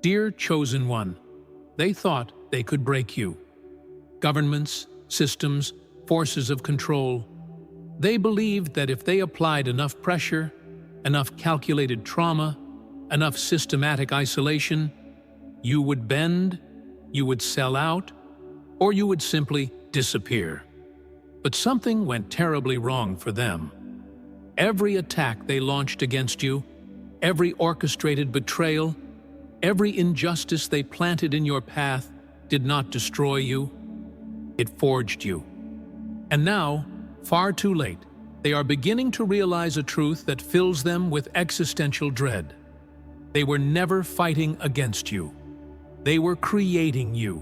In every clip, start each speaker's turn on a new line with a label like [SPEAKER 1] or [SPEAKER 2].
[SPEAKER 1] Dear Chosen One, they thought they could break you. Governments, systems, forces of control. They believed that if they applied enough pressure, enough calculated trauma, enough systematic isolation, you would bend, you would sell out, or you would simply disappear. But something went terribly wrong for them. Every attack they launched against you, every orchestrated betrayal, every injustice they planted in your path did not destroy you. It forged you. And now, far too late, they are beginning to realize a truth that fills them with existential dread. They were never fighting against you. They were creating you.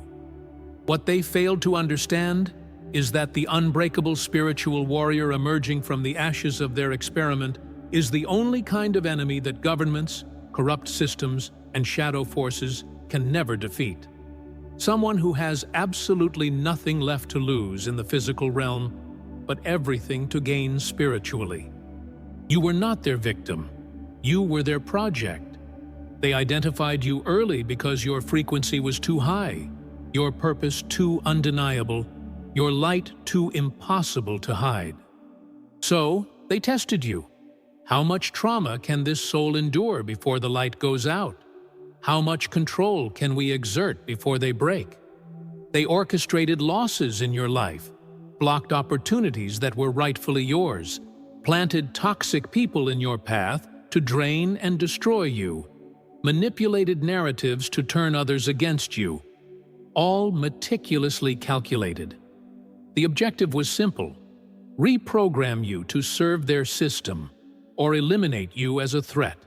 [SPEAKER 1] What they failed to understand is that the unbreakable spiritual warrior emerging from the ashes of their experiment is the only kind of enemy that governments, corrupt systems, and shadow forces can never defeat. Someone who has absolutely nothing left to lose in the physical realm, but everything to gain spiritually. You were not their victim. You were their project. They identified you early because your frequency was too high, your purpose too undeniable, your light too impossible to hide. So, they tested you. How much trauma can this soul endure before the light goes out? How much control can we exert before they break? They orchestrated losses in your life, blocked opportunities that were rightfully yours, planted toxic people in your path to drain and destroy you, manipulated narratives to turn others against you, all meticulously calculated. The objective was simple: reprogram you to serve their system or eliminate you as a threat.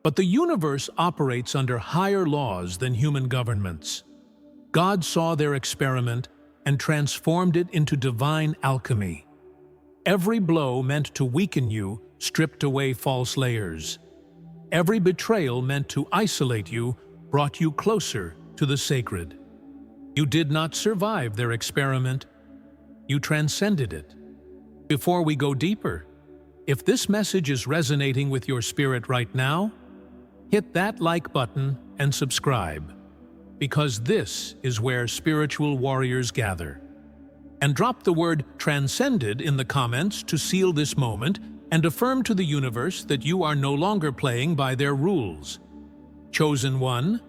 [SPEAKER 1] But the universe operates under higher laws than human governments. God saw their experiment and transformed it into divine alchemy. Every blow meant to weaken you stripped away false layers. Every betrayal meant to isolate you brought you closer to the sacred. You did not survive their experiment. You transcended it. Before we go deeper, if this message is resonating with your spirit right now, hit that like button and subscribe, because this is where spiritual warriors gather. And drop the word transcended in the comments to seal this moment and affirm to the universe that you are no longer playing by their rules. Chosen One,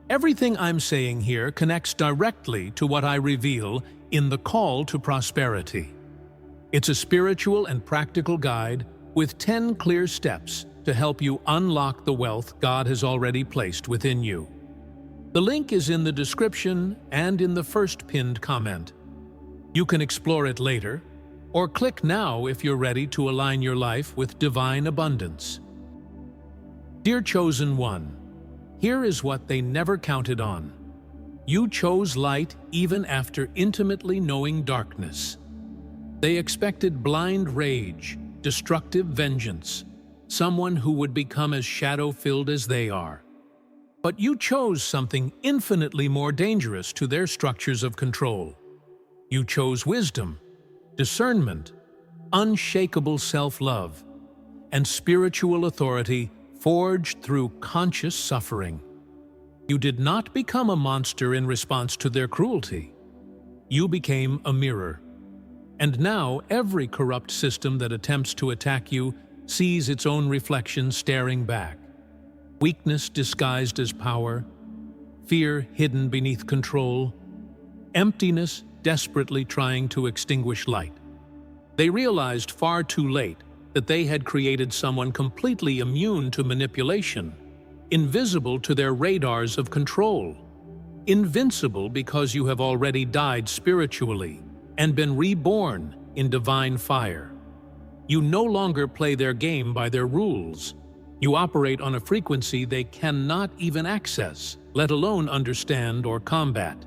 [SPEAKER 1] everything I'm saying here connects directly to what I reveal in the Call to Prosperity. It's a spiritual and practical guide with 10 clear steps to help you unlock the wealth God has already placed within you. The link is in the description and in the first pinned comment. You can explore it later, or click now if you're ready to align your life with divine abundance. Dear Chosen One, here is what they never counted on. You chose light even after intimately knowing darkness. They expected blind rage, destructive vengeance, someone who would become as shadow-filled as they are. But you chose something infinitely more dangerous to their structures of control. You chose wisdom, discernment, unshakable self-love, and spiritual authority forged through conscious suffering. You did not become a monster in response to their cruelty. You became a mirror. And now every corrupt system that attempts to attack you sees its own reflection staring back. Weakness disguised as power, fear hidden beneath control, emptiness desperately trying to extinguish light. They realized far too late that they had created someone completely immune to manipulation, invisible to their radars of control, invincible because you have already died spiritually and been reborn in divine fire. You no longer play their game by their rules. You operate on a frequency they cannot even access, let alone understand or combat.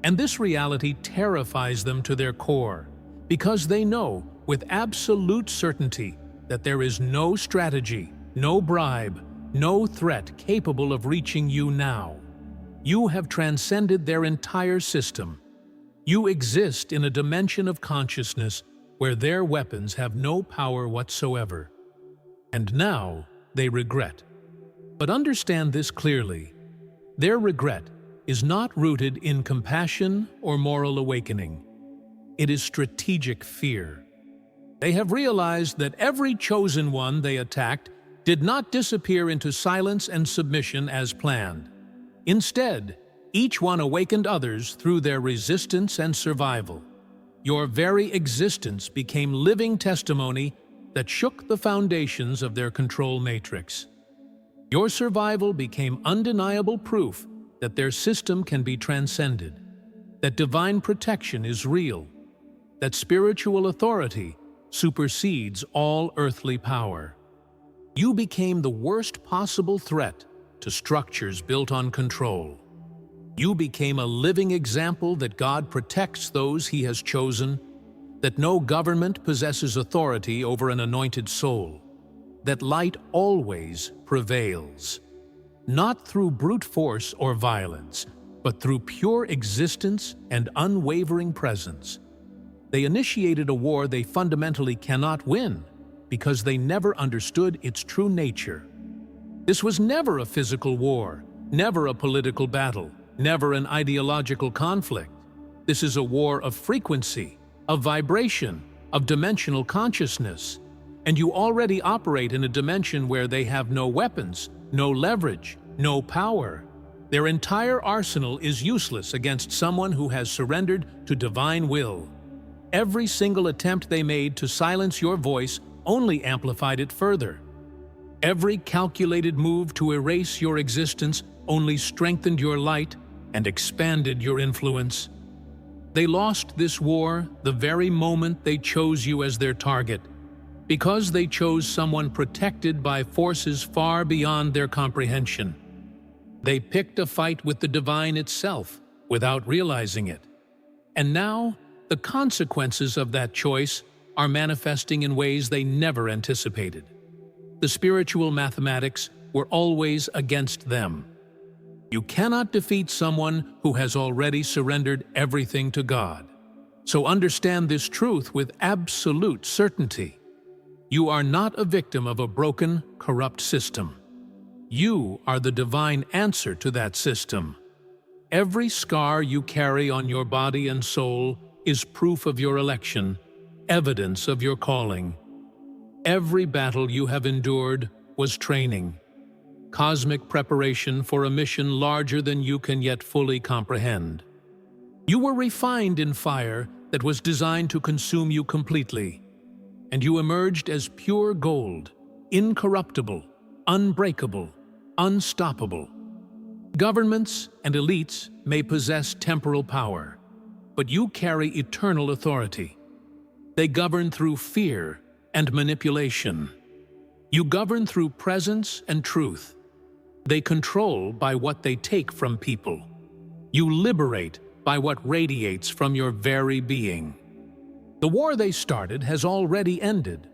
[SPEAKER 1] And this reality terrifies them to their core, because they know with absolute certainty that there is no strategy, no bribe, no threat capable of reaching you now. You have transcended their entire system. You exist in a dimension of consciousness where their weapons have no power whatsoever. And now they regret. But understand this clearly. Their regret is not rooted in compassion or moral awakening. It is strategic fear. They have realized that every chosen one they attacked did not disappear into silence and submission as planned. Instead, each one awakened others through their resistance and survival. Your very existence became living testimony that shook the foundations of their control matrix. Your survival became undeniable proof that their system can be transcended, that divine protection is real, that spiritual authority supersedes all earthly power. You became the worst possible threat to structures built on control. You became a living example that God protects those He has chosen, that no government possesses authority over an anointed soul, that light always prevails, not through brute force or violence, but through pure existence and unwavering presence. They initiated a war they fundamentally cannot win because they never understood its true nature. This was never a physical war, never a political battle, never an ideological conflict. This is a war of frequency, of vibration, of dimensional consciousness. And you already operate in a dimension where they have no weapons, no leverage, no power. Their entire arsenal is useless against someone who has surrendered to divine will. Every single attempt they made to silence your voice only amplified it further. Every calculated move to erase your existence only strengthened your light and expanded your influence. They lost this war the very moment they chose you as their target, because they chose someone protected by forces far beyond their comprehension. They picked a fight with the divine itself without realizing it. And now, the consequences of that choice are manifesting in ways they never anticipated. The spiritual mathematics were always against them. You cannot defeat someone who has already surrendered everything to God. So understand this truth with absolute certainty. You are not a victim of a broken, corrupt system. You are the divine answer to that system. Every scar you carry on your body and soul is proof of your election, evidence of your calling. Every battle you have endured was training, cosmic preparation for a mission larger than you can yet fully comprehend. You were refined in fire that was designed to consume you completely, and you emerged as pure gold, incorruptible, unbreakable, unstoppable. Governments and elites may possess temporal power, but you carry eternal authority. They govern through fear and manipulation. You govern through presence and truth. They control by what they take from people. You liberate by what radiates from your very being. The war they started has already ended.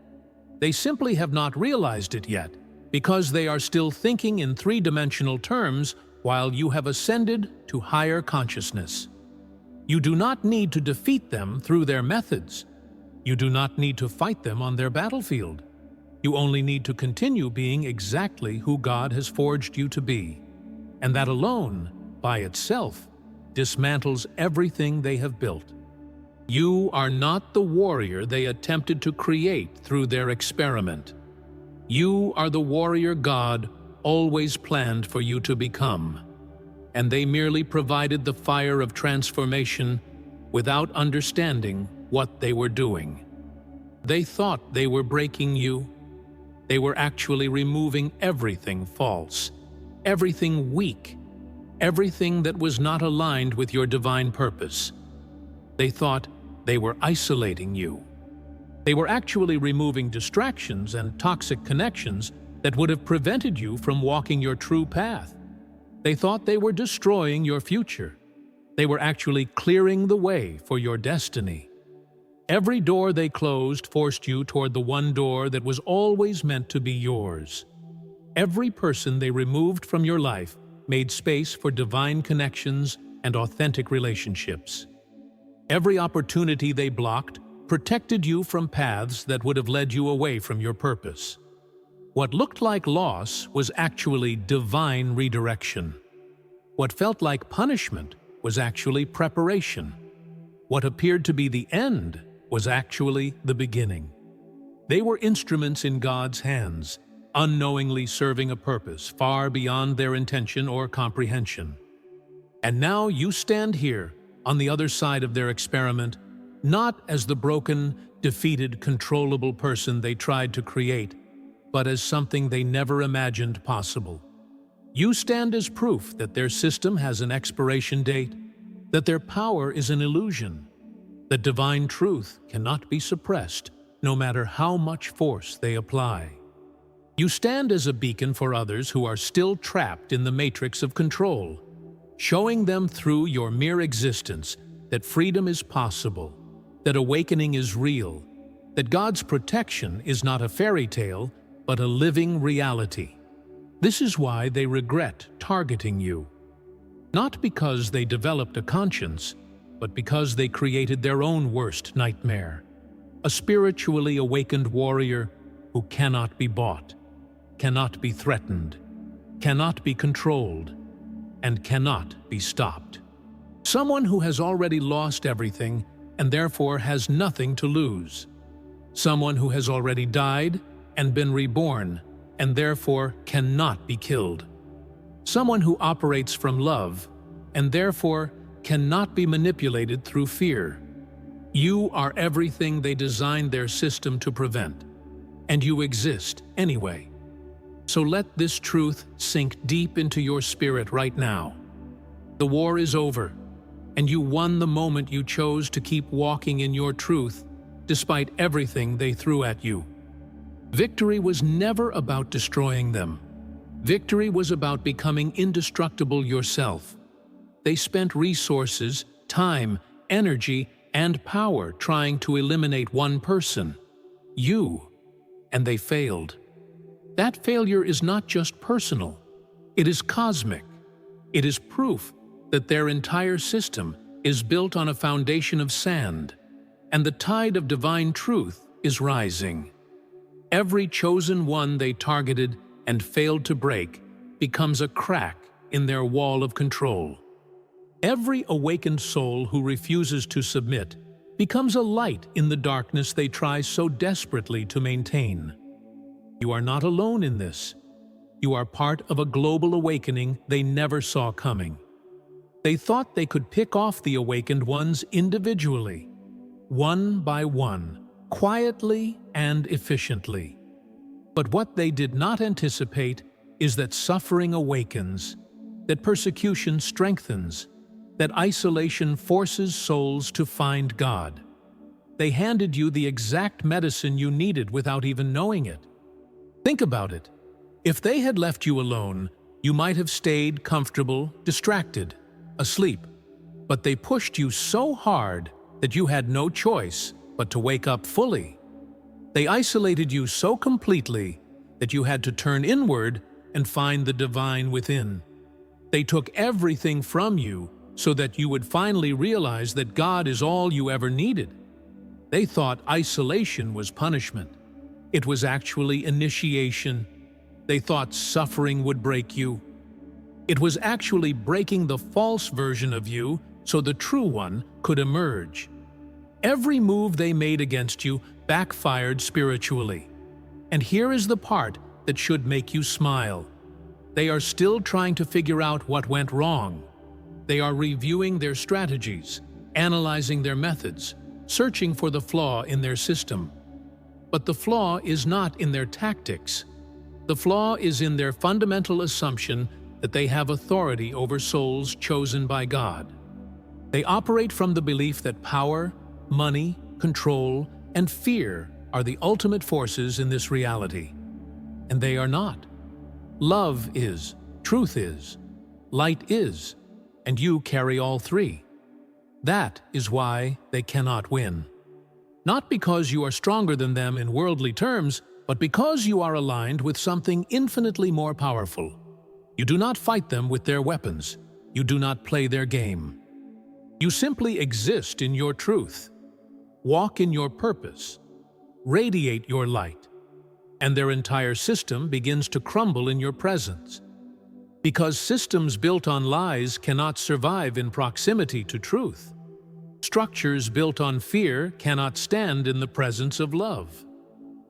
[SPEAKER 1] They simply have not realized it yet, because they are still thinking in three-dimensional terms while you have ascended to higher consciousness. You do not need to defeat them through their methods. You do not need to fight them on their battlefield. You only need to continue being exactly who God has forged you to be. And that alone, by itself, dismantles everything they have built. You are not the warrior they attempted to create through their experiment. You are the warrior God always planned for you to become. And they merely provided the fire of transformation without understanding what they were doing. They thought they were breaking you. They were actually removing everything false, everything weak, everything that was not aligned with your divine purpose. They thought they were isolating you. They were actually removing distractions and toxic connections that would have prevented you from walking your true path. They thought they were destroying your future. They were actually clearing the way for your destiny. Every door they closed forced you toward the one door that was always meant to be yours. Every person they removed from your life made space for divine connections and authentic relationships. Every opportunity they blocked protected you from paths that would have led you away from your purpose. What looked like loss was actually divine redirection. What felt like punishment was actually preparation. What appeared to be the end was actually the beginning. They were instruments in God's hands, unknowingly serving a purpose far beyond their intention or comprehension. And now you stand here, on the other side of their experiment, not as the broken, defeated, controllable person they tried to create, but as something they never imagined possible. You stand as proof that their system has an expiration date, that their power is an illusion, that divine truth cannot be suppressed, no matter how much force they apply. You stand as a beacon for others who are still trapped in the matrix of control, showing them through your mere existence that freedom is possible, that awakening is real, that God's protection is not a fairy tale, but a living reality. This is why they regret targeting you. Not because they developed a conscience, but because they created their own worst nightmare. A spiritually awakened warrior who cannot be bought, cannot be threatened, cannot be controlled, and cannot be stopped. Someone who has already lost everything and therefore has nothing to lose. Someone who has already died and been reborn and therefore cannot be killed. Someone who operates from love and therefore cannot be manipulated through fear. You are everything they designed their system to prevent, and you exist anyway. So let this truth sink deep into your spirit right now. The war is over, and you won the moment you chose to keep walking in your truth despite everything they threw at you. Victory was never about destroying them. Victory was about becoming indestructible yourself. They spent resources, time, energy, and power trying to eliminate one person, you, and they failed. That failure is not just personal, it is cosmic. It is proof that their entire system is built on a foundation of sand, and the tide of divine truth is rising. Every chosen one they targeted and failed to break becomes a crack in their wall of control. Every awakened soul who refuses to submit becomes a light in the darkness they try so desperately to maintain. You are not alone in this. You are part of a global awakening they never saw coming. They thought they could pick off the awakened ones individually, one by one, quietly and efficiently. But what they did not anticipate is that suffering awakens, that persecution strengthens, that isolation forces souls to find God. They handed you the exact medicine you needed without even knowing it. Think about it. If they had left you alone, you might have stayed comfortable, distracted, asleep. But they pushed you so hard that you had no choice but to wake up fully. They isolated you so completely that you had to turn inward and find the divine within. They took everything from you so that you would finally realize that God is all you ever needed. They thought isolation was punishment. It was actually initiation. They thought suffering would break you. It was actually breaking the false version of you so the true one could emerge. Every move they made against you backfired spiritually. And here is the part that should make you smile. They are still trying to figure out what went wrong. They are reviewing their strategies, analyzing their methods, searching for the flaw in their system. But the flaw is not in their tactics. The flaw is in their fundamental assumption that they have authority over souls chosen by God. They operate from the belief that power, money, control, and fear are the ultimate forces in this reality. And they are not. Love is, truth is, light is, and you carry all three. That is why they cannot win. Not because you are stronger than them in worldly terms, but because you are aligned with something infinitely more powerful. You do not fight them with their weapons. You do not play their game. You simply exist in your truth, walk in your purpose, radiate your light, and their entire system begins to crumble in your presence. Because systems built on lies cannot survive in proximity to truth. Structures built on fear cannot stand in the presence of love.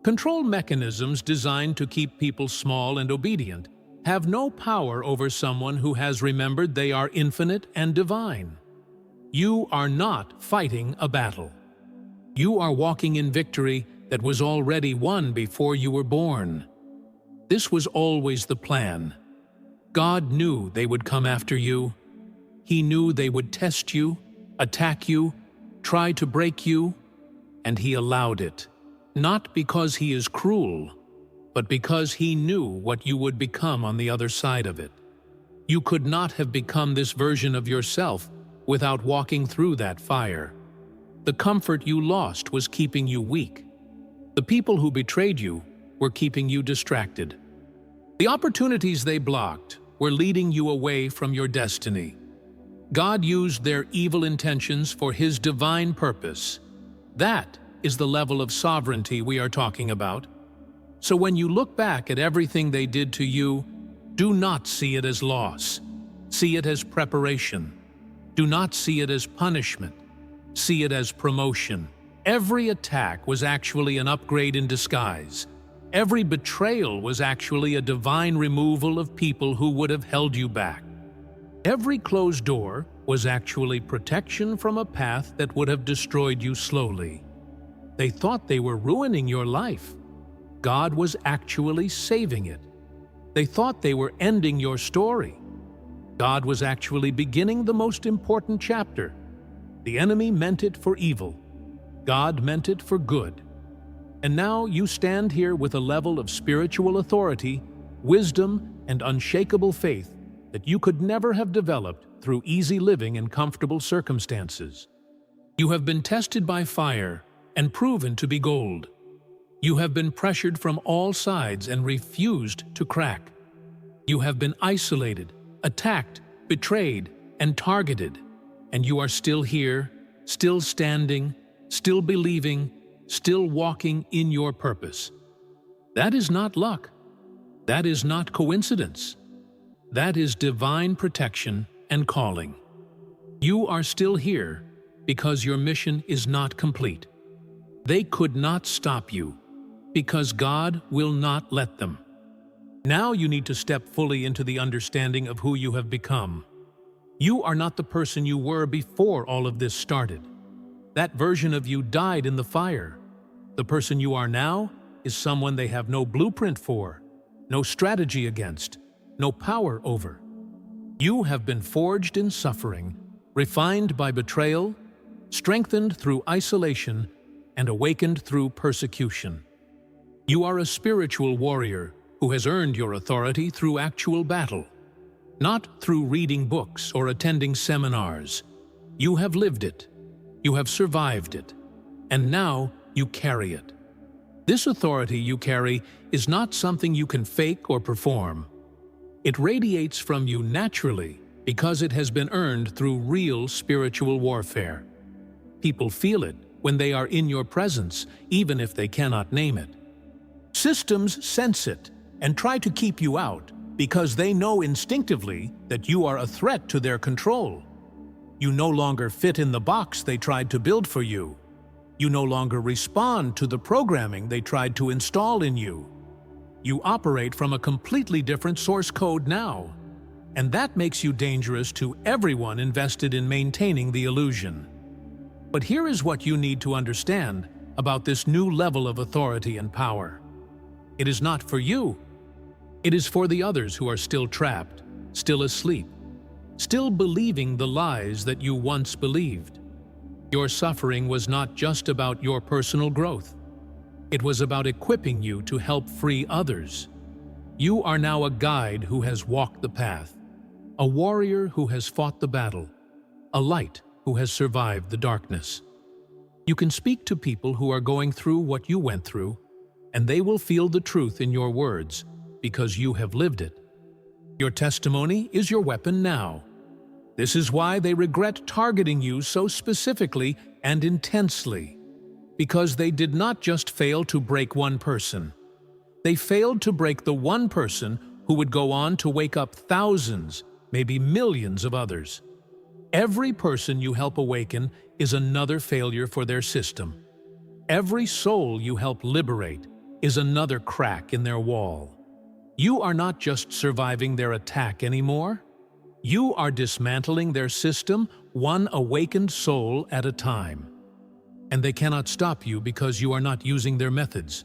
[SPEAKER 1] Control mechanisms designed to keep people small and obedient have no power over someone who has remembered they are infinite and divine. You are not fighting a battle. You are walking in victory that was already won before you were born. This was always the plan. God knew they would come after you. He knew they would test you, attack you, try to break you, and He allowed it. Not because He is cruel, but because He knew what you would become on the other side of it. You could not have become this version of yourself without walking through that fire. The comfort you lost was keeping you weak. The people who betrayed you were keeping you distracted. The opportunities they blocked were leading you away from your destiny. God used their evil intentions for His divine purpose. That is the level of sovereignty we are talking about. So when you look back at everything they did to you, do not see it as loss. See it as preparation. Do not see it as punishment. See it as promotion. Every attack was actually an upgrade in disguise. Every betrayal was actually a divine removal of people who would have held you back. Every closed door was actually protection from a path that would have destroyed you slowly. They thought they were ruining your life. God was actually saving it. They thought they were ending your story. God was actually beginning the most important chapter. The enemy meant it for evil. God meant it for good. And now you stand here with a level of spiritual authority, wisdom, and unshakable faith that you could never have developed through easy living and comfortable circumstances. You have been tested by fire and proven to be gold. You have been pressured from all sides and refused to crack. You have been isolated, attacked, betrayed, and targeted, and you are still here, still standing, still believing, still walking in your purpose. That is not luck. That is not coincidence. That is divine protection and calling. You are still here because your mission is not complete. They could not stop you because God will not let them. Now you need to step fully into the understanding of who you have become. You are not the person you were before all of this started. That version of you died in the fire. The person you are now is someone they have no blueprint for, no strategy against, no power over. You have been forged in suffering, refined by betrayal, strengthened through isolation, and awakened through persecution. You are a spiritual warrior who has earned your authority through actual battle, not through reading books or attending seminars. You have lived it. You have survived it. And now you carry it. This authority you carry is not something you can fake or perform. It radiates from you naturally because it has been earned through real spiritual warfare. People feel it when they are in your presence, even if they cannot name it. Systems sense it and try to keep you out because they know instinctively that you are a threat to their control. You no longer fit in the box they tried to build for you. You no longer respond to the programming they tried to install in you. You operate from a completely different source code now, and that makes you dangerous to everyone invested in maintaining the illusion. But here is what you need to understand about this new level of authority and power. It is not for you. It is for the others who are still trapped, still asleep, still believing the lies that you once believed. Your suffering was not just about your personal growth. It was about equipping you to help free others. You are now a guide who has walked the path, a warrior who has fought the battle, a light who has survived the darkness. You can speak to people who are going through what you went through, and they will feel the truth in your words because you have lived it. Your testimony is your weapon now. This is why they regret targeting you so specifically and intensely, because they did not just fail to break one person. They failed to break the one person who would go on to wake up thousands, maybe millions of others. Every person you help awaken is another failure for their system. Every soul you help liberate is another crack in their wall. You are not just surviving their attack anymore. You are dismantling their system, one awakened soul at a time. And they cannot stop you because you are not using their methods.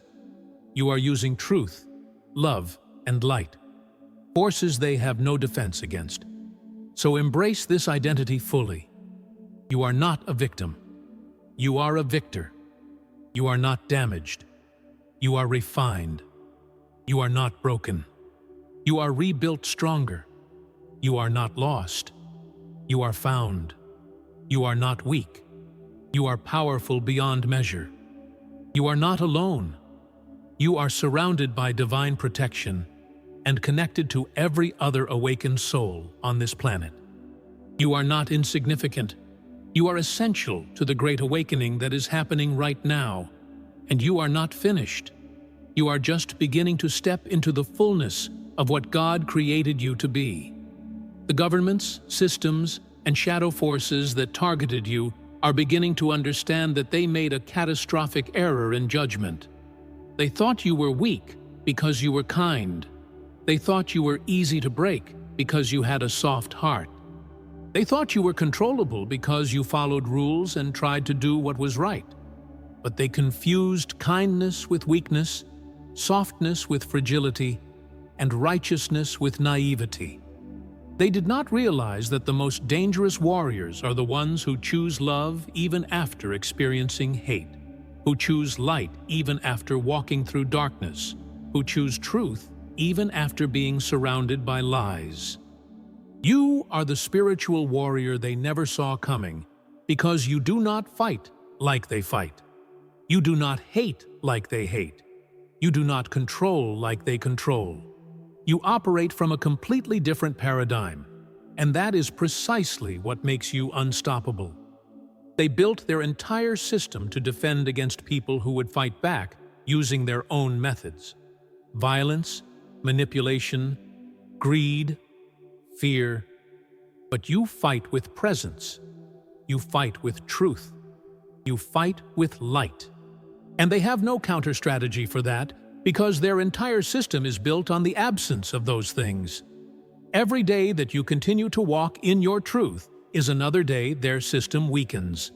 [SPEAKER 1] You are using truth, love, and light, forces they have no defense against. So embrace this identity fully. You are not a victim. You are a victor. You are not damaged. You are refined. You are not broken. You are rebuilt stronger. You are not lost. You are found. You are not weak. You are powerful beyond measure. You are not alone. You are surrounded by divine protection and connected to every other awakened soul on this planet. You are not insignificant. You are essential to the great awakening that is happening right now, and you are not finished. You are just beginning to step into the fullness of what God created you to be. The governments, systems, and shadow forces that targeted you are beginning to understand that they made a catastrophic error in judgment. They thought you were weak because you were kind. They thought you were easy to break because you had a soft heart. They thought you were controllable because you followed rules and tried to do what was right. But they confused kindness with weakness, softness with fragility, and righteousness with naivety. They did not realize that the most dangerous warriors are the ones who choose love even after experiencing hate, who choose light even after walking through darkness, who choose truth even after being surrounded by lies. You are the spiritual warrior they never saw coming because you do not fight like they fight. You do not hate like they hate. You do not control like they control. You operate from a completely different paradigm, and that is precisely what makes you unstoppable. They built their entire system to defend against people who would fight back using their own methods. Violence, manipulation, greed, fear. But you fight with presence. You fight with truth. You fight with light. And they have no counter-strategy for that because their entire system is built on the absence of those things. Every day that you continue to walk in your truth is another day their system weakens.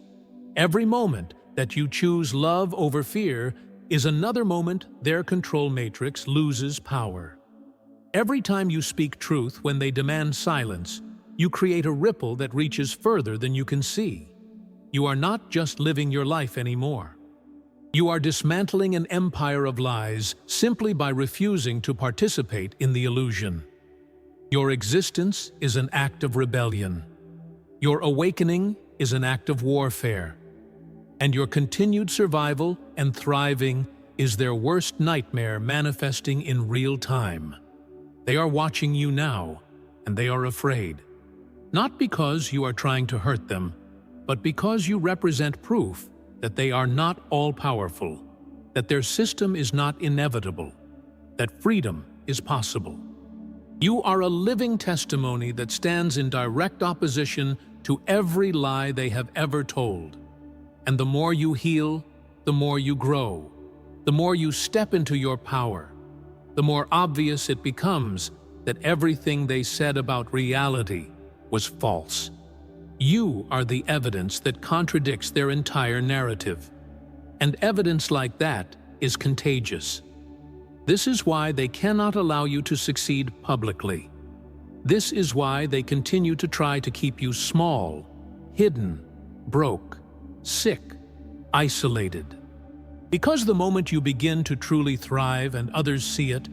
[SPEAKER 1] Every moment that you choose love over fear is another moment their control matrix loses power. Every time you speak truth when they demand silence, you create a ripple that reaches further than you can see. You are not just living your life anymore. You are dismantling an empire of lies simply by refusing to participate in the illusion. Your existence is an act of rebellion. Your awakening is an act of warfare. And your continued survival and thriving is their worst nightmare manifesting in real time. They are watching you now, and they are afraid. Not because you are trying to hurt them, but because you represent proof that they are not all-powerful, that their system is not inevitable, that freedom is possible. You are a living testimony that stands in direct opposition to every lie they have ever told. And the more you heal, the more you grow, the more you step into your power, the more obvious it becomes that everything they said about reality was false. You are the evidence that contradicts their entire narrative. And evidence like that is contagious. This is why they cannot allow you to succeed publicly. This is why they continue to try to keep you small, hidden, broke, sick, isolated. Because the moment you begin to truly thrive and others see it,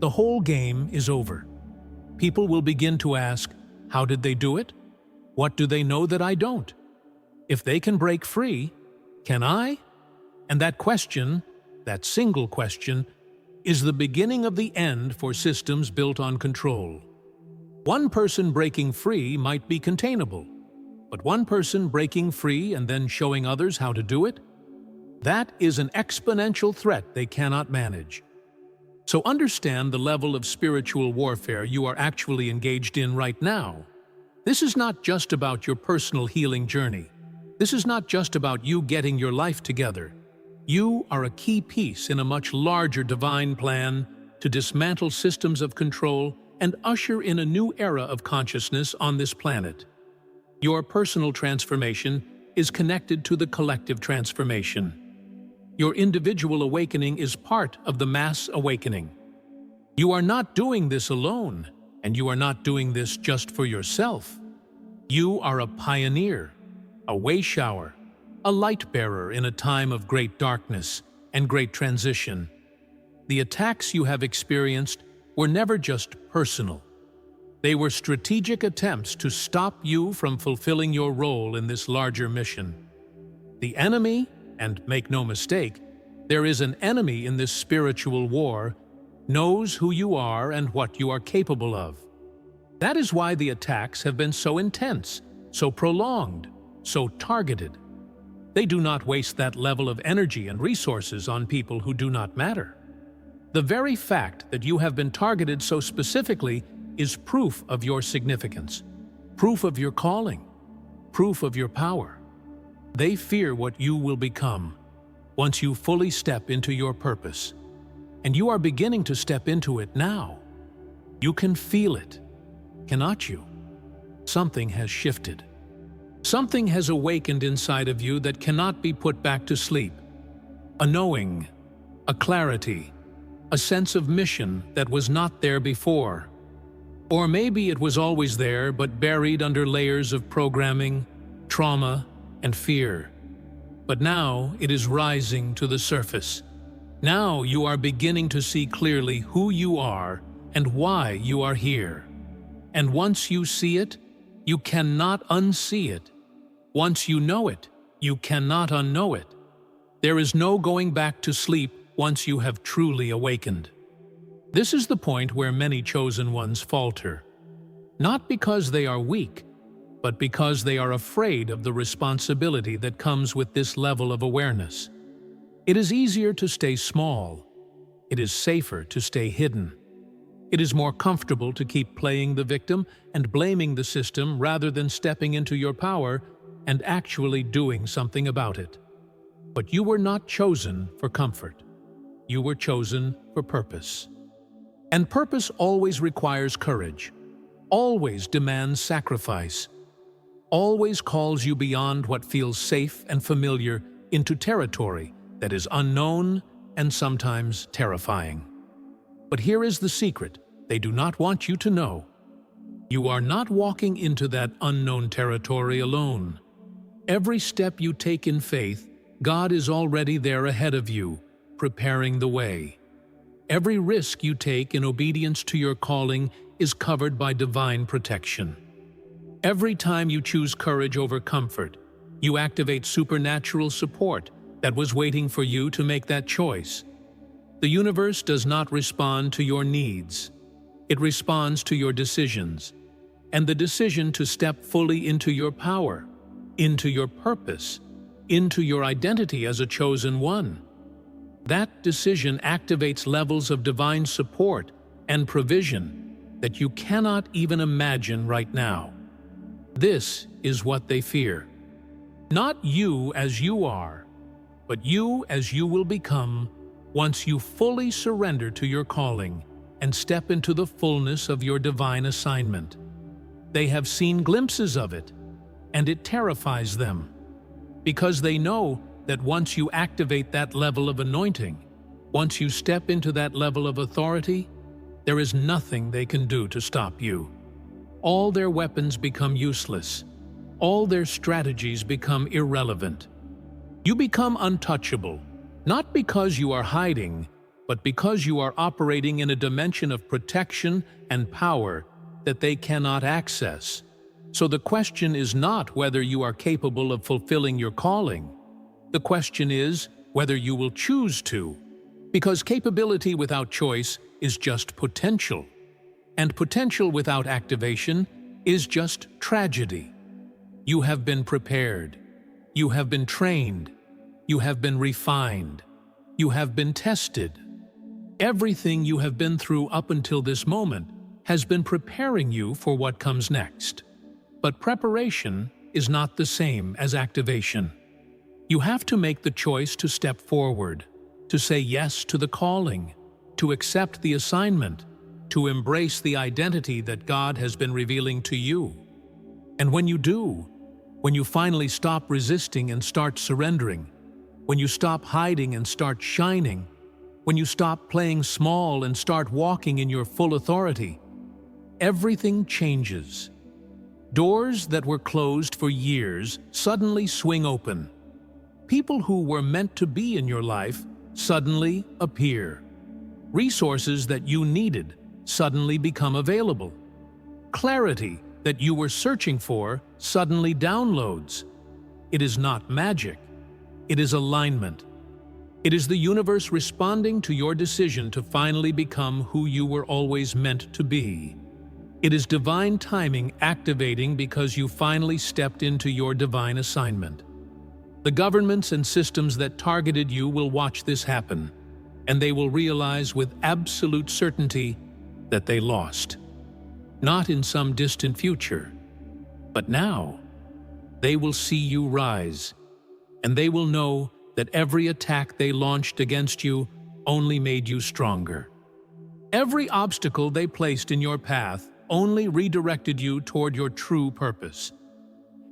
[SPEAKER 1] the whole game is over. People will begin to ask, how did they do it? What do they know that I don't? If they can break free, can I? And that question, that single question, is the beginning of the end for systems built on control. One person breaking free might be containable, but one person breaking free and then showing others how to do it? That is an exponential threat they cannot manage. So understand the level of spiritual warfare you are actually engaged in right now. This is not just about your personal healing journey. This is not just about you getting your life together. You are a key piece in a much larger divine plan to dismantle systems of control and usher in a new era of consciousness on this planet. Your personal transformation is connected to the collective transformation. Your individual awakening is part of the mass awakening. You are not doing this alone, and you are not doing this just for yourself. You are a pioneer, a way-shower, a light-bearer in a time of great darkness and great transition. The attacks you have experienced were never just personal. They were strategic attempts to stop you from fulfilling your role in this larger mission. The enemy, and make no mistake, there is an enemy in this spiritual war, knows who you are and what you are capable of. That is why the attacks have been so intense, so prolonged, so targeted. They do not waste that level of energy and resources on people who do not matter. The very fact that you have been targeted so specifically is proof of your significance, proof of your calling, proof of your power. They fear what you will become once you fully step into your purpose. And you are beginning to step into it now. You can feel it, cannot you? Something has shifted. Something has awakened inside of you that cannot be put back to sleep. A knowing, a clarity, a sense of mission that was not there before. Or maybe it was always there, but buried under layers of programming, trauma, and fear. But now it is rising to the surface. Now you are beginning to see clearly who you are and why you are here. And once you see it, you cannot unsee it. Once you know it, you cannot unknow it. There is no going back to sleep once you have truly awakened. This is the point where many chosen ones falter, not because they are weak, but because they are afraid of the responsibility that comes with this level of awareness. It is easier to stay small. It is safer to stay hidden. It is more comfortable to keep playing the victim and blaming the system rather than stepping into your power and actually doing something about it. But you were not chosen for comfort. You were chosen for purpose. And purpose always requires courage, always demands sacrifice, always calls you beyond what feels safe and familiar into territory that is unknown and sometimes terrifying. But here is the secret they do not want you to know. You are not walking into that unknown territory alone. Every step you take in faith, God is already there ahead of you, preparing the way. Every risk you take in obedience to your calling is covered by divine protection. Every time you choose courage over comfort, you activate supernatural support that was waiting for you to make that choice. The universe does not respond to your needs. It responds to your decisions, and the decision to step fully into your power, into your purpose, into your identity as a chosen one. That decision activates levels of divine support and provision that you cannot even imagine right now. This is what they fear. Not you as you are, but you as you will become once you fully surrender to your calling and step into the fullness of your divine assignment. They have seen glimpses of it, and it terrifies them, because they know that once you activate that level of anointing, once you step into that level of authority, there is nothing they can do to stop you. All their weapons become useless. All their strategies become irrelevant. You become untouchable, not because you are hiding, but because you are operating in a dimension of protection and power that they cannot access. So the question is not whether you are capable of fulfilling your calling. The question is whether you will choose to, because capability without choice is just potential, and potential without activation is just tragedy. You have been prepared. You have been trained. You have been refined. You have been tested. Everything you have been through up until this moment has been preparing you for what comes next. But preparation is not the same as activation. You have to make the choice to step forward, to say yes to the calling, to accept the assignment, to embrace the identity that God has been revealing to you. And when you do, when you finally stop resisting and start surrendering, when you stop hiding and start shining, when you stop playing small and start walking in your full authority, everything changes. Doors that were closed for years suddenly swing open. People who were meant to be in your life suddenly appear. Resources that you needed suddenly become available. Clarity that you were searching for suddenly downloads. It is not magic. It is alignment. It is the universe responding to your decision to finally become who you were always meant to be. It is divine timing activating because you finally stepped into your divine assignment. The governments and systems that targeted you will watch this happen, and they will realize with absolute certainty that they lost. Not in some distant future, but now. They will see you rise, and they will know that every attack they launched against you only made you stronger. Every obstacle they placed in your path only redirected you toward your true purpose.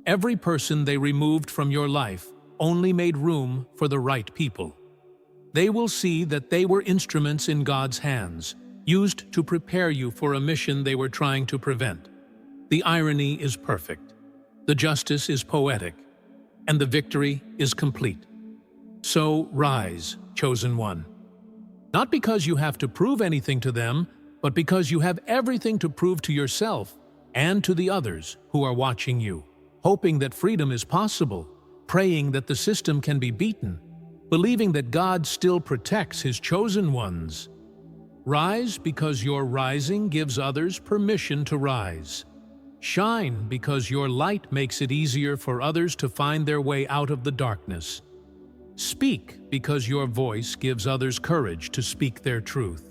[SPEAKER 1] Every person they removed from your life only made room for the right people. They will see that they were instruments in God's hands, used to prepare you for a mission they were trying to prevent. The irony is perfect, the justice is poetic, and the victory is complete. So rise, chosen one. Not because you have to prove anything to them, but because you have everything to prove to yourself and to the others who are watching you, hoping that freedom is possible, praying that the system can be beaten, believing that God still protects His chosen ones. Rise because your rising gives others permission to rise. Shine because your light makes it easier for others to find their way out of the darkness. Speak because your voice gives others courage to speak their truth.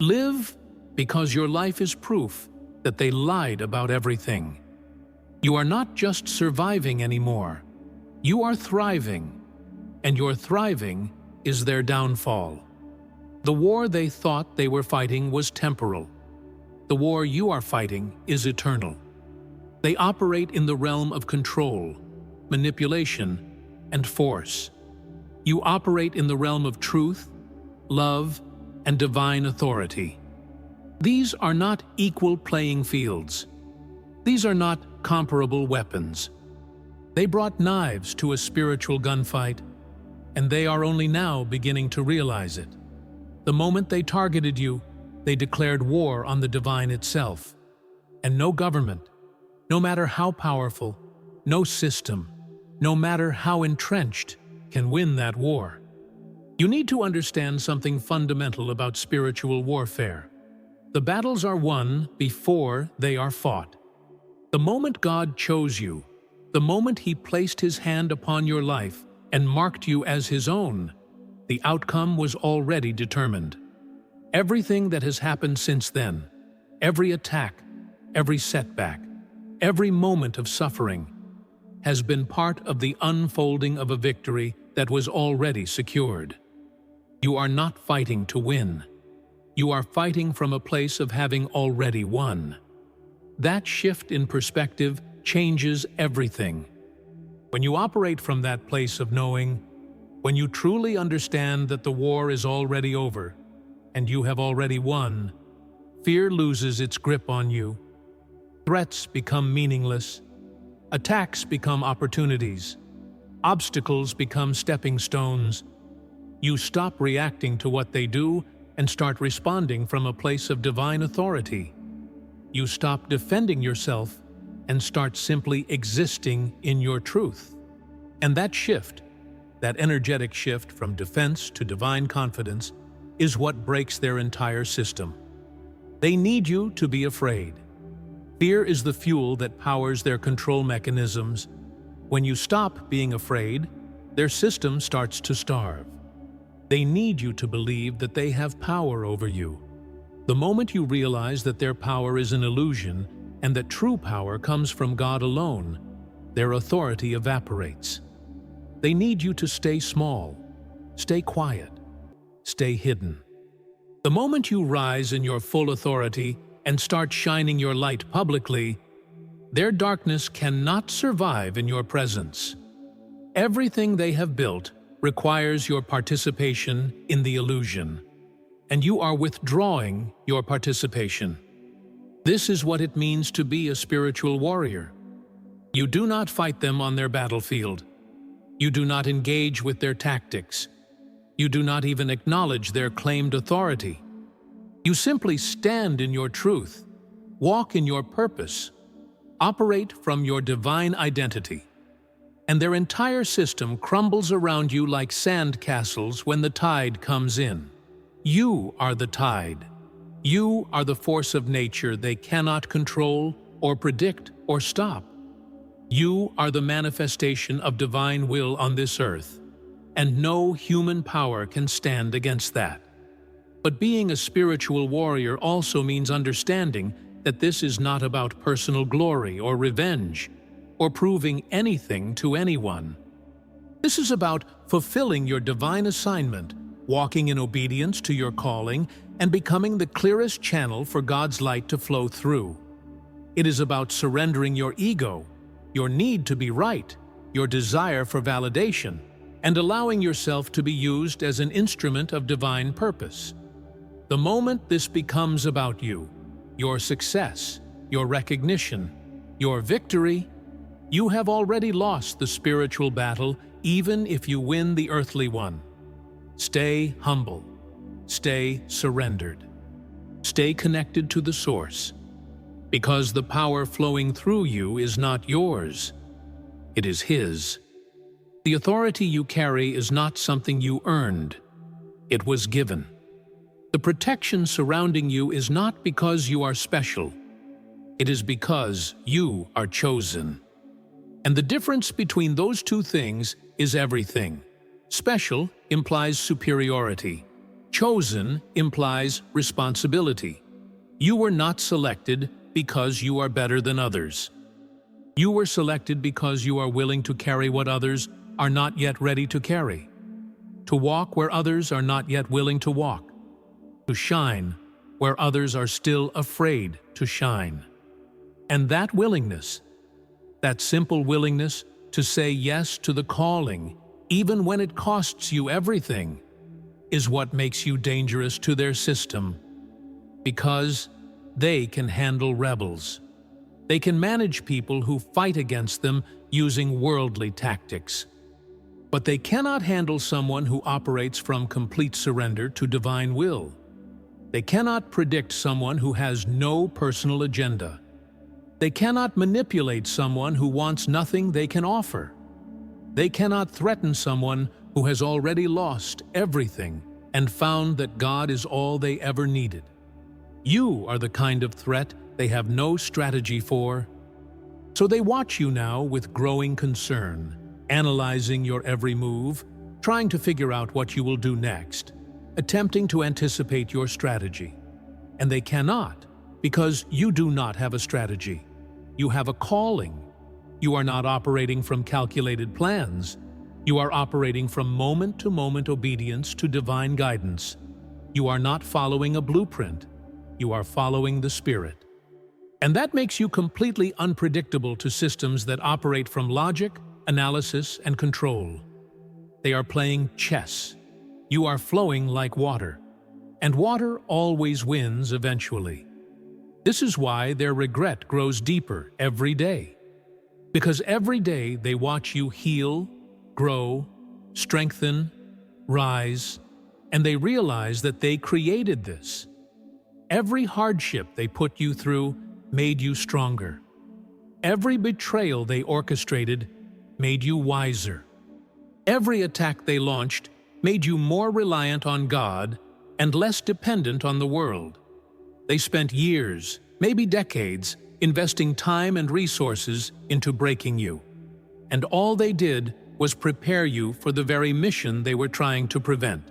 [SPEAKER 1] Live because your life is proof that they lied about everything. You are not just surviving anymore. You are thriving, and your thriving is their downfall. The war they thought they were fighting was temporal. The war you are fighting is eternal. They operate in the realm of control, manipulation, and force. You operate in the realm of truth, love, and divine authority. These are not equal playing fields. These are not comparable weapons. They brought knives to a spiritual gunfight, and they are only now beginning to realize it. The moment they targeted you, they declared war on the divine itself. And no government, no matter how powerful, no system, no matter how entrenched, can win that war. You need to understand something fundamental about spiritual warfare. The battles are won before they are fought. The moment God chose you, the moment He placed His hand upon your life and marked you as His own, the outcome was already determined. Everything that has happened since then, every attack, every setback, every moment of suffering, has been part of the unfolding of a victory that was already secured. You are not fighting to win. You are fighting from a place of having already won. That shift in perspective changes everything. When you operate from that place of knowing, when you truly understand that the war is already over and you have already won, fear loses its grip on you. Threats become meaningless. Attacks become opportunities. Obstacles become stepping stones. You stop reacting to what they do and start responding from a place of divine authority. You stop defending yourself and start simply existing in your truth. And that shift, that energetic shift from defense to divine confidence, is what breaks their entire system. They need you to be afraid. Fear is the fuel that powers their control mechanisms. When you stop being afraid, their system starts to starve. They need you to believe that they have power over you. The moment you realize that their power is an illusion and that true power comes from God alone, their authority evaporates. They need you to stay small, stay quiet, stay hidden. The moment you rise in your full authority and start shining your light publicly, their darkness cannot survive in your presence. Everything they have built requires your participation in the illusion, and you are withdrawing your participation. This is what it means to be a spiritual warrior. You do not fight them on their battlefield. You do not engage with their tactics. You do not even acknowledge their claimed authority. You simply stand in your truth, walk in your purpose, operate from your divine identity, and their entire system crumbles around you like sand castles when the tide comes in. You are the tide. You are the force of nature they cannot control or predict or stop. You are the manifestation of divine will on this earth, and no human power can stand against that. But being a spiritual warrior also means understanding that this is not about personal glory or revenge, or proving anything to anyone. This is about fulfilling your divine assignment, walking in obedience to your calling, and becoming the clearest channel for God's light to flow through. It is about surrendering your ego, your need to be right, your desire for validation, and allowing yourself to be used as an instrument of divine purpose. The moment this becomes about you, your success, your recognition, your victory, you have already lost the spiritual battle, even if you win the earthly one. Stay humble. Stay surrendered. Stay connected to the source, because the power flowing through you is not yours. It is His. The authority you carry is not something you earned. It was given. The protection surrounding you is not because you are special. It is because you are chosen. And the difference between those two things is everything. Special implies superiority. Chosen implies responsibility. You were not selected because you are better than others. You were selected because you are willing to carry what others are not yet ready to carry, to walk where others are not yet willing to walk, to shine where others are still afraid to shine. And that willingness, that simple willingness to say yes to the calling, even when it costs you everything, is what makes you dangerous to their system, because they can handle rebels. They can manage people who fight against them using worldly tactics. But they cannot handle someone who operates from complete surrender to divine will. They cannot predict someone who has no personal agenda. They cannot manipulate someone who wants nothing they can offer. They cannot threaten someone who has already lost everything and found that God is all they ever needed. You are the kind of threat they have no strategy for. So they watch you now with growing concern, analyzing your every move, trying to figure out what you will do next, attempting to anticipate your strategy. And they cannot, because you do not have a strategy. You have a calling. You are not operating from calculated plans. You are operating from moment-to-moment obedience to divine guidance. You are not following a blueprint. You are following the Spirit. And that makes you completely unpredictable to systems that operate from logic, analysis, and control. They are playing chess. You are flowing like water. And water always wins eventually. This is why their regret grows deeper every day. Because every day they watch you heal, grow, strengthen, rise, and they realize that they created this. Every hardship they put you through made you stronger. Every betrayal they orchestrated made you wiser. Every attack they launched made you more reliant on God and less dependent on the world. They spent years, maybe decades, investing time and resources into breaking you. And all they did was prepare you for the very mission they were trying to prevent.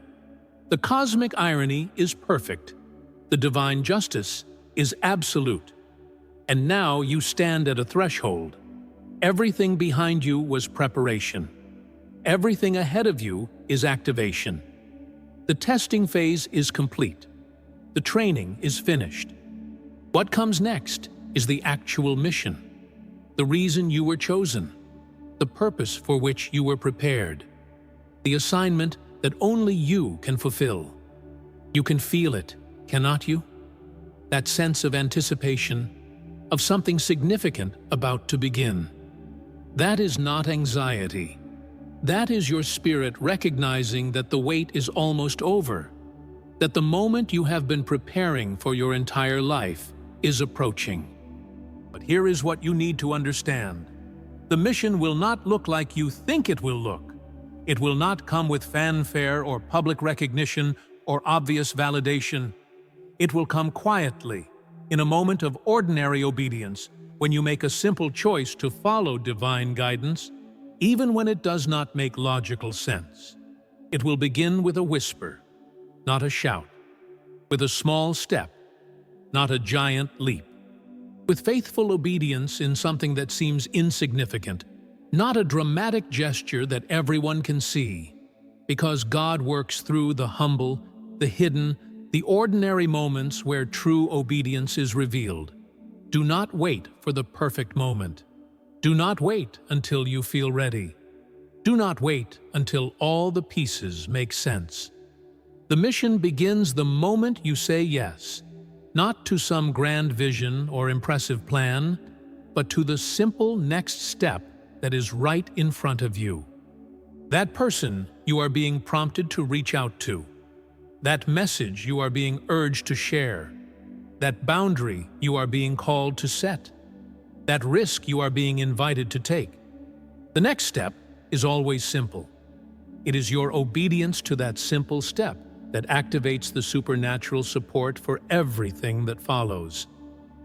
[SPEAKER 1] The cosmic irony is perfect. The divine justice is absolute. And now you stand at a threshold. Everything behind you was preparation. Everything ahead of you is activation. The testing phase is complete. The training is finished. What comes next is the actual mission, the reason you were chosen, the purpose for which you were prepared, the assignment that only you can fulfill. You can feel it, cannot you? That sense of anticipation, of something significant about to begin. That is not anxiety. That is your spirit recognizing that the wait is almost over, that the moment you have been preparing for your entire life is approaching. But here is what you need to understand. The mission will not look like you think it will look. It will not come with fanfare or public recognition or obvious validation. It will come quietly, in a moment of ordinary obedience, when you make a simple choice to follow divine guidance, even when it does not make logical sense. It will begin with a whisper, not a shout, with a small step, not a giant leap, with faithful obedience in something that seems insignificant, not a dramatic gesture that everyone can see, because God works through the humble, the hidden, the ordinary moments where true obedience is revealed. Do not wait for the perfect moment. Do not wait until you feel ready. Do not wait until all the pieces make sense. The mission begins the moment you say yes, not to some grand vision or impressive plan, but to the simple next step that is right in front of you. That person you are being prompted to reach out to. That message you are being urged to share. That boundary you are being called to set. That risk you are being invited to take. The next step is always simple. It is your obedience to that simple step that activates the supernatural support for everything that follows.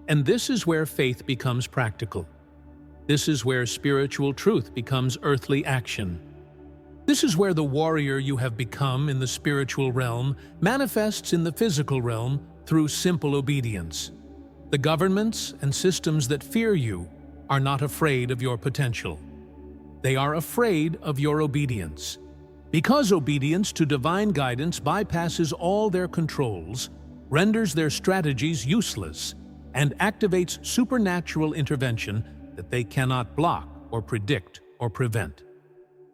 [SPEAKER 1] And this is where faith becomes practical. This is where spiritual truth becomes earthly action. This is where the warrior you have become in the spiritual realm manifests in the physical realm through simple obedience. The governments and systems that fear you are not afraid of your potential. They are afraid of your obedience. Because obedience to divine guidance bypasses all their controls, renders their strategies useless, and activates supernatural intervention that they cannot block or predict or prevent.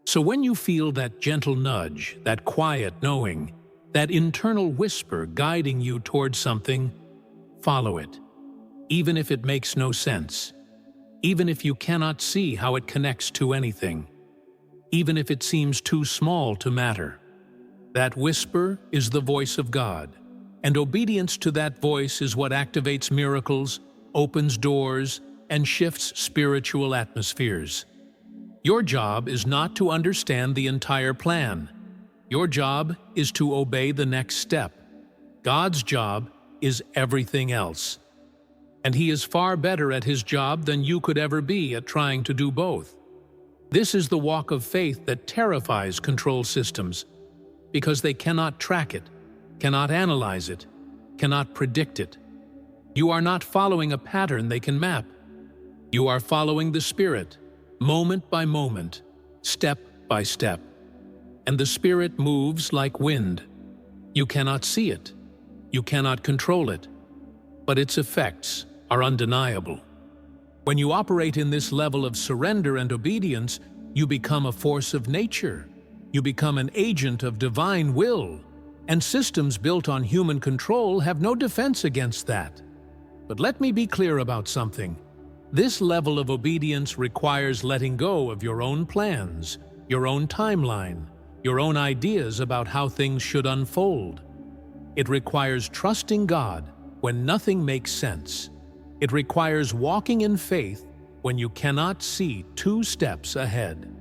[SPEAKER 1] So when you feel that gentle nudge, that quiet knowing, that internal whisper guiding you towards something, follow it. Even if it makes no sense, even if you cannot see how it connects to anything, even if it seems too small to matter. That whisper is the voice of God, and obedience to that voice is what activates miracles, opens doors, and shifts spiritual atmospheres. Your job is not to understand the entire plan. Your job is to obey the next step. God's job is everything else. And He is far better at His job than you could ever be at trying to do both. This is the walk of faith that terrifies control systems, because they cannot track it, cannot analyze it, cannot predict it. You are not following a pattern they can map. You are following the Spirit, moment by moment, step by step. And the Spirit moves like wind. You cannot see it. You cannot control it. But its effects are undeniable. When you operate in this level of surrender and obedience, you become a force of nature. You become an agent of divine will. And systems built on human control have no defense against that. But let me be clear about something. This level of obedience requires letting go of your own plans, your own timeline, your own ideas about how things should unfold. It requires trusting God when nothing makes sense. It requires walking in faith when you cannot see 2 steps ahead.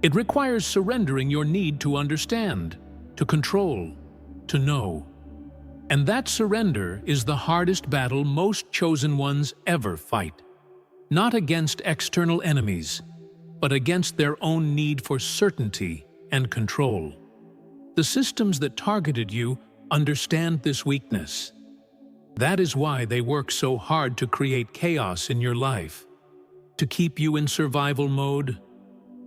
[SPEAKER 1] It requires surrendering your need to understand, to control, to know. And that surrender is the hardest battle most chosen ones ever fight. Not against external enemies, but against their own need for certainty and control. The systems that targeted you understand this weakness. That is why they work so hard to create chaos in your life, to keep you in survival mode,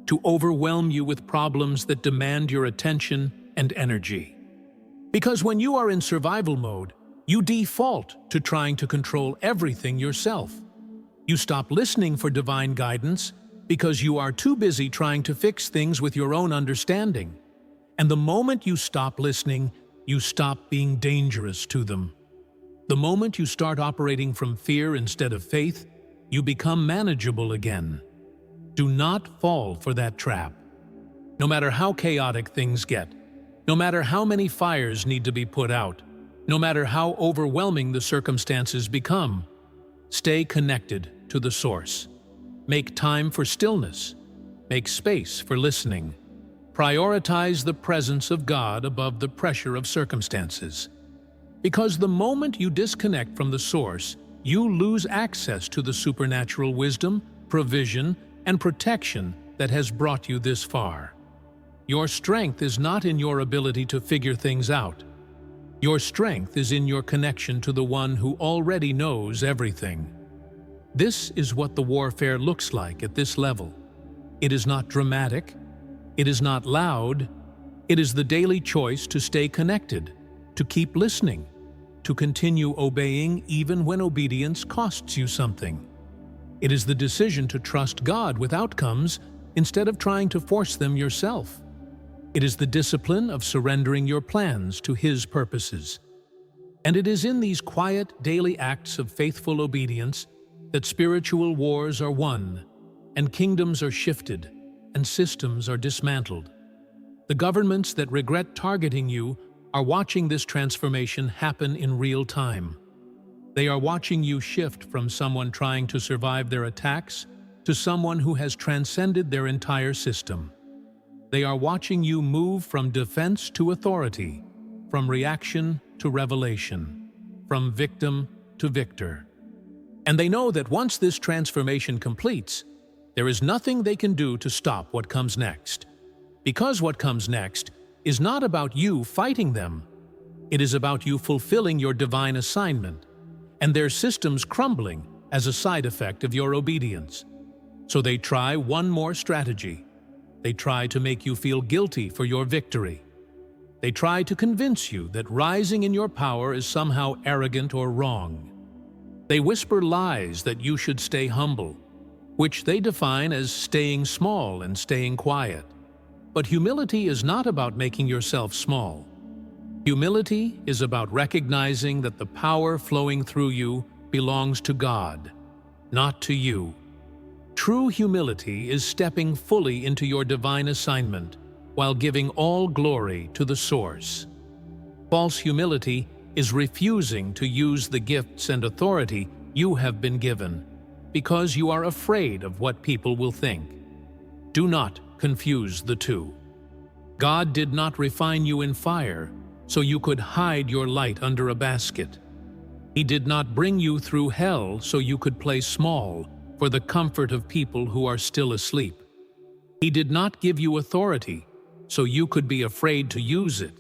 [SPEAKER 1] to overwhelm you with problems that demand your attention and energy. Because when you are in survival mode, you default to trying to control everything yourself. You stop listening for divine guidance because you are too busy trying to fix things with your own understanding. And the moment you stop listening, you stop being dangerous to them. The moment you start operating from fear instead of faith, you become manageable again. Do not fall for that trap. No matter how chaotic things get, no matter how many fires need to be put out, no matter how overwhelming the circumstances become, stay connected to the source. Make time for stillness. Make space for listening. Prioritize the presence of God above the pressure of circumstances. Because the moment you disconnect from the source, you lose access to the supernatural wisdom, provision, and protection that has brought you this far. Your strength is not in your ability to figure things out. Your strength is in your connection to the one who already knows everything. This is what the warfare looks like at this level. It is not dramatic. It is not loud. It is the daily choice to stay connected, to keep listening, to continue obeying even when obedience costs you something. It is the decision to trust God with outcomes instead of trying to force them yourself. It is the discipline of surrendering your plans to His purposes. And it is in these quiet, daily acts of faithful obedience that spiritual wars are won, and kingdoms are shifted, and systems are dismantled. The governments that regret targeting you are watching this transformation happen in real time. They are watching you shift from someone trying to survive their attacks to someone who has transcended their entire system. They are watching you move from defense to authority, from reaction to revelation, from victim to victor. And they know that once this transformation completes, there is nothing they can do to stop what comes next. Because what comes next is not about you fighting them. It is about you fulfilling your divine assignment, and their systems crumbling as a side effect of your obedience. So they try one more strategy. They try to make you feel guilty for your victory. They try to convince you that rising in your power is somehow arrogant or wrong. They whisper lies that you should stay humble, which they define as staying small and staying quiet. But humility is not about making yourself small. Humility is about recognizing that the power flowing through you belongs to God, not to you. True humility is stepping fully into your divine assignment while giving all glory to the source. False humility is refusing to use the gifts and authority you have been given because you are afraid of what people will think. Do not confuse the two. God did not refine you in fire so you could hide your light under a basket. He did not bring you through hell so you could play small for the comfort of people who are still asleep. He did not give you authority so you could be afraid to use it.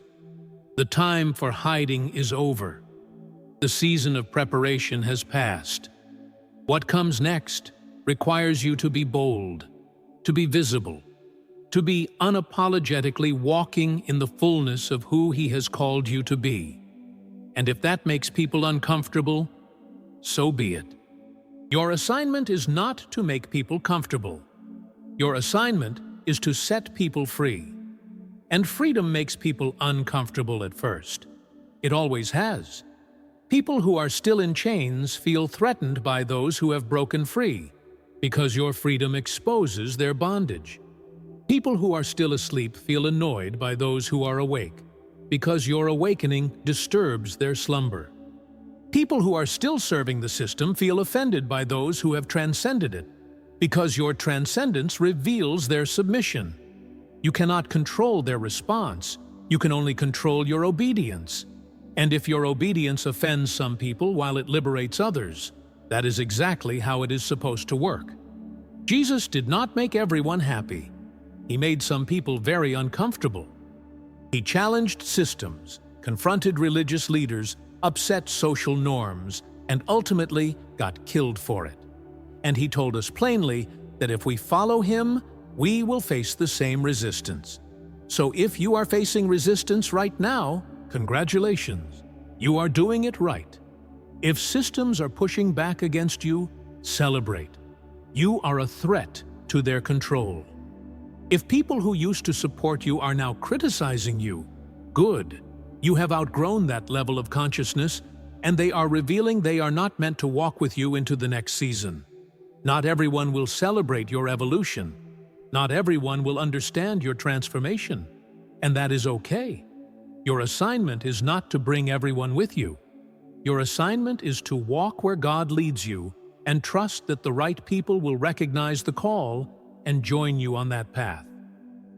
[SPEAKER 1] The time for hiding is over. The season of preparation has passed. What comes next requires you to be bold, to be visible, to be unapologetically walking in the fullness of who He has called you to be. And if that makes people uncomfortable, so be it. Your assignment is not to make people comfortable. Your assignment is to set people free. And freedom makes people uncomfortable at first. It always has. People who are still in chains feel threatened by those who have broken free, because your freedom exposes their bondage. People who are still asleep feel annoyed by those who are awake, because your awakening disturbs their slumber. People who are still serving the system feel offended by those who have transcended it, because your transcendence reveals their submission. You cannot control their response. You can only control your obedience. And if your obedience offends some people while it liberates others, that is exactly how it is supposed to work. Jesus did not make everyone happy. He made some people very uncomfortable. He challenged systems, confronted religious leaders, upset social norms, and ultimately got killed for it. And he told us plainly that if we follow him, we will face the same resistance. So if you are facing resistance right now, congratulations, you are doing it right. If systems are pushing back against you, celebrate. You are a threat to their control. If people who used to support you are now criticizing you, good. You have outgrown that level of consciousness, and they are revealing they are not meant to walk with you into the next season. Not everyone will celebrate your evolution. Not everyone will understand your transformation, and that is okay. Your assignment is not to bring everyone with you. Your assignment is to walk where God leads you and trust that the right people will recognize the call and join you on that path.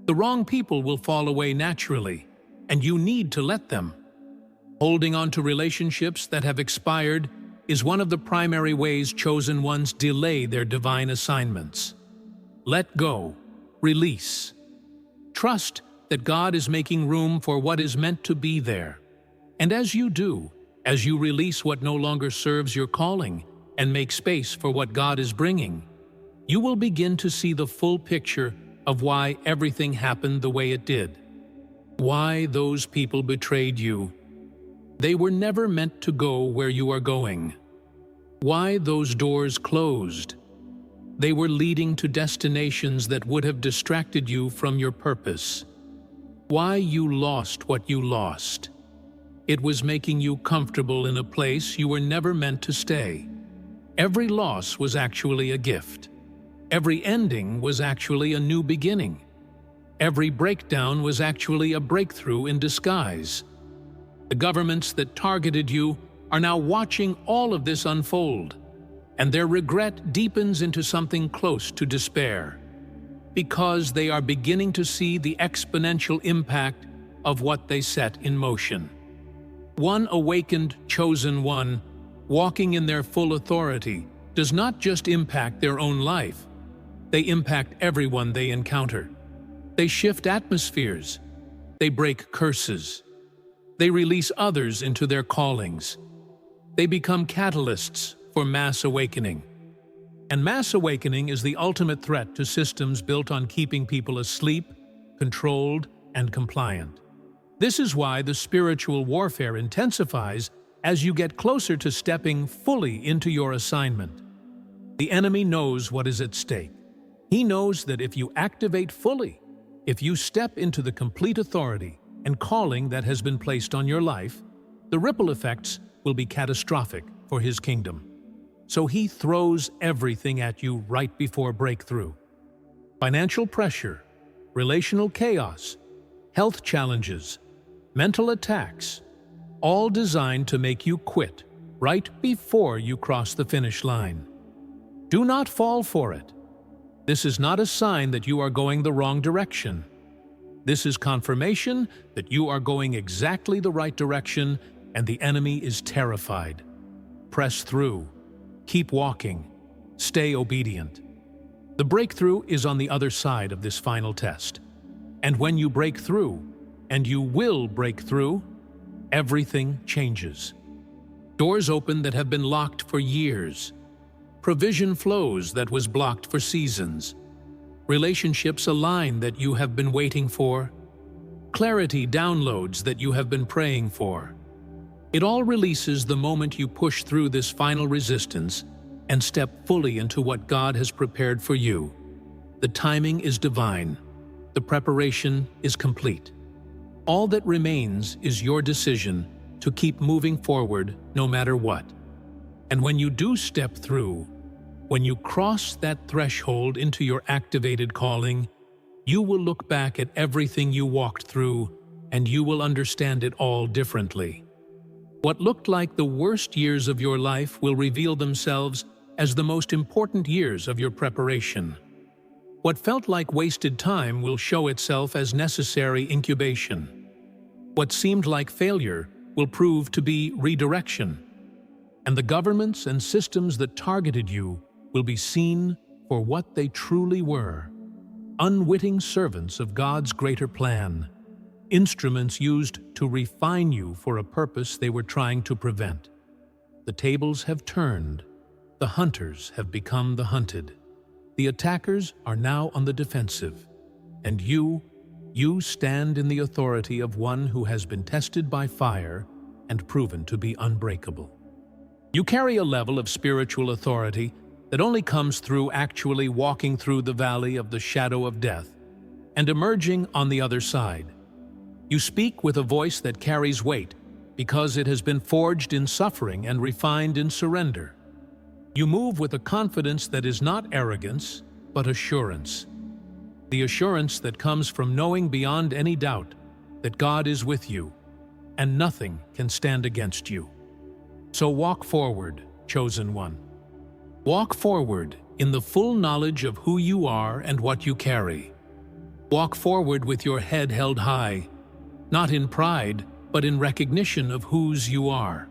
[SPEAKER 1] The wrong people will fall away naturally, and you need to let them. Holding on to relationships that have expired is one of the primary ways chosen ones delay their divine assignments. Let go. Release. Trust that God is making room for what is meant to be there. And as you do, as you release what no longer serves your calling and make space for what God is bringing, you will begin to see the full picture of why everything happened the way it did. Why those people betrayed you. They were never meant to go where you are going. Why those doors closed. They were leading to destinations that would have distracted you from your purpose. Why you lost what you lost. It was making you comfortable in a place you were never meant to stay. Every loss was actually a gift. Every ending was actually a new beginning. Every breakdown was actually a breakthrough in disguise. The governments that targeted you are now watching all of this unfold, and their regret deepens into something close to despair, because they are beginning to see the exponential impact of what they set in motion. One awakened, chosen one, walking in their full authority, does not just impact their own life. They impact everyone they encounter. They shift atmospheres. They break curses. They release others into their callings. They become catalysts for mass awakening. And mass awakening is the ultimate threat to systems built on keeping people asleep, controlled, and compliant. This is why the spiritual warfare intensifies as you get closer to stepping fully into your assignment. The enemy knows what is at stake. He knows that if you activate fully, if you step into the complete authority and calling that has been placed on your life, the ripple effects will be catastrophic for his kingdom. So he throws everything at you right before breakthrough. Financial pressure, relational chaos, health challenges, mental attacks, all designed to make you quit right before you cross the finish line. Do not fall for it. This is not a sign that you are going the wrong direction. This is confirmation that you are going exactly the right direction, and the enemy is terrified. Press through. Keep walking. Stay obedient. The breakthrough is on the other side of this final test. And when you break through, and you will break through, everything changes. Doors open that have been locked for years. Provision flows that was blocked for seasons. Relationships align that you have been waiting for. Clarity downloads that you have been praying for. It all releases the moment you push through this final resistance and step fully into what God has prepared for you. The timing is divine. The preparation is complete. All that remains is your decision to keep moving forward no matter what. And when you do step through, when you cross that threshold into your activated calling, you will look back at everything you walked through and you will understand it all differently. What looked like the worst years of your life will reveal themselves as the most important years of your preparation. What felt like wasted time will show itself as necessary incubation. What seemed like failure will prove to be redirection. And the governments and systems that targeted you will be seen for what they truly were, unwitting servants of God's greater plan. instruments used to refine you for a purpose they were trying to prevent. The tables have turned. The hunters have become the hunted. The attackers are now on the defensive. And you stand in the authority of one who has been tested by fire and proven to be unbreakable. You carry a level of spiritual authority that only comes through actually walking through the valley of the shadow of death and emerging on the other side. You speak with a voice that carries weight because it has been forged in suffering and refined in surrender. You move with a confidence that is not arrogance, but assurance. The assurance that comes from knowing beyond any doubt that God is with you and nothing can stand against you. So walk forward, chosen one. Walk forward in the full knowledge of who you are and what you carry. Walk forward with your head held high, not in pride, but in recognition of whose you are.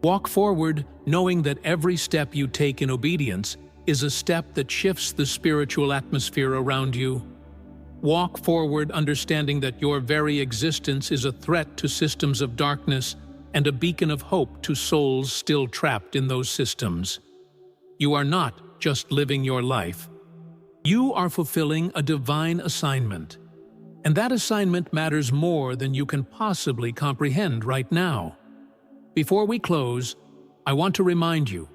[SPEAKER 1] Walk forward knowing that every step you take in obedience is a step that shifts the spiritual atmosphere around you. Walk forward understanding that your very existence is a threat to systems of darkness and a beacon of hope to souls still trapped in those systems. You are not just living your life. You are fulfilling a divine assignment. And that assignment matters more than you can possibly comprehend right now. Before we close, I want to remind you,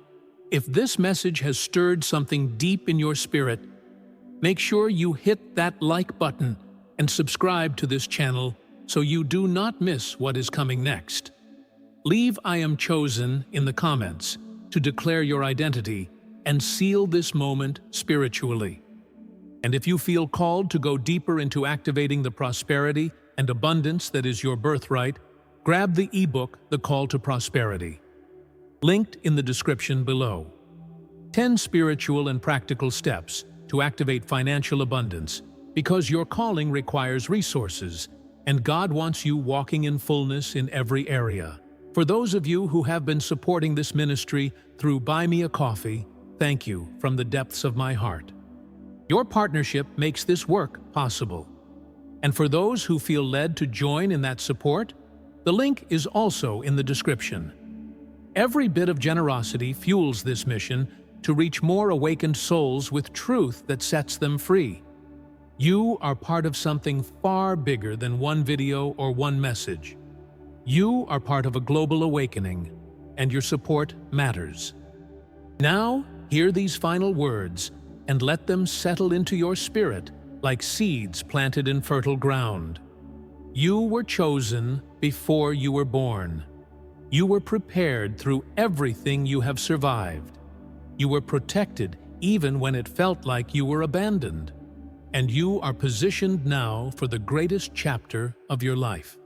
[SPEAKER 1] if this message has stirred something deep in your spirit, make sure you hit that like button and subscribe to this channel so you do not miss what is coming next. Leave "I am chosen" in the comments to declare your identity and seal this moment spiritually. And if you feel called to go deeper into activating the prosperity and abundance that is your birthright, grab the ebook, The Call to Prosperity, linked in the description below. 10 spiritual and practical steps to activate financial abundance, because your calling requires resources, and God wants you walking in fullness in every area. For those of you who have been supporting this ministry through Buy Me a Coffee, thank you from the depths of my heart. Your partnership makes this work possible. And for those who feel led to join in that support, the link is also in the description. Every bit of generosity fuels this mission to reach more awakened souls with truth that sets them free. You are part of something far bigger than one video or one message. You are part of a global awakening, and your support matters. Now, hear these final words and let them settle into your spirit like seeds planted in fertile ground. You were chosen before you were born. You were prepared through everything you have survived. You were protected even when it felt like you were abandoned. And you are positioned now for the greatest chapter of your life.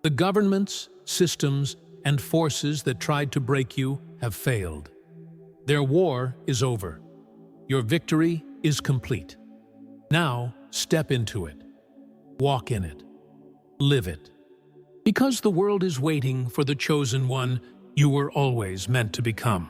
[SPEAKER 1] The governments, systems, and forces that tried to break you have failed. Their war is over. Your victory is complete. Now, step into it. Walk in it. Live it. Because the world is waiting for the chosen one you were always meant to become.